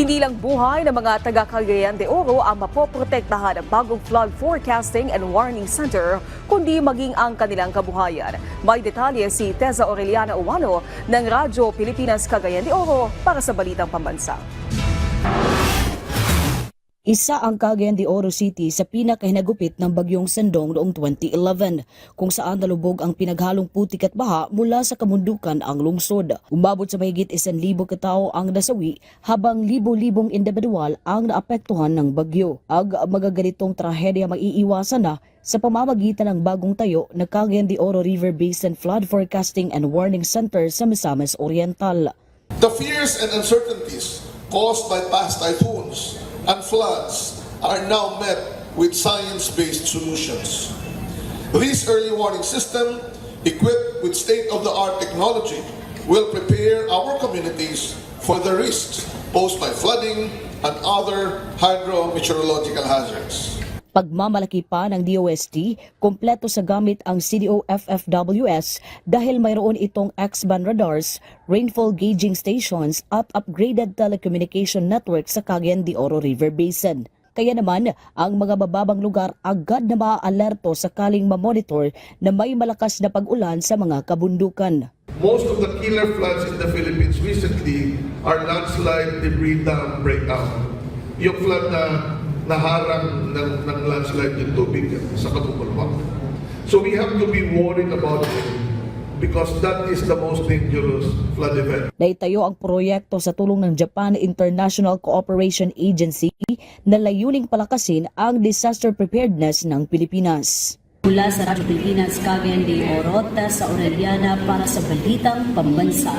Hindi lang buhay ng mga taga Cagayan de Oro ang mapoprotektahan ng bagong flood forecasting and warning center, kundi maging ang kanilang kabuhayan. May detalye si Teza Aureliana Uwano ng Radyo Pilipinas Cagayan de Oro para sa Balitang Pambansa. Isa ang Cagayan de Oro City sa pinakahinagupit ng bagyong Sandong noong 2011, kung saan nalubog ang pinaghalong putik at baha mula sa kamundukan ang lungsod. Umabot sa mahigit 1,000 katao ang nasawi habang libo-libong individual ang naapektuhan ng bagyo. Ang magaganitong trahedya maiiwasan na sa pamamagitan ng bagong tayo na Cagayan de Oro River Basin Flood Forecasting and Warning Center sa Misamis Oriental. The fears and uncertainties caused by past typhoons and floods are now met with science-based solutions. This early warning system, equipped with state-of-the-art technology, will prepare our communities for the risks posed by flooding and other hydrometeorological hazards. Pagmamalaki pa ng DOST, kompleto sa gamit ang CDO-FFWS dahil mayroon itong X-band radars, rainfall gauging stations at upgraded telecommunication network sa Cagayan de Oro River Basin. Kaya naman, ang mga bababang lugar agad na maaalerto sakaling mamonitor na may malakas na pag-ulan sa mga kabundukan. Most of the killer floods in the Philippines recently are landslide debris dam breakout. Yung flood na naharang ng landslide yung tubig sa Katungulwak. So we have to be worried about it because that is the most dangerous flood event. Naitayo ang proyekto sa tulong ng Japan International Cooperation Agency na layuning palakasin ang disaster preparedness ng Pilipinas. Mula sa Radyo Pilipinas, Cagayan de Oro, Teza Aureliana para sa Balitang Pambansa.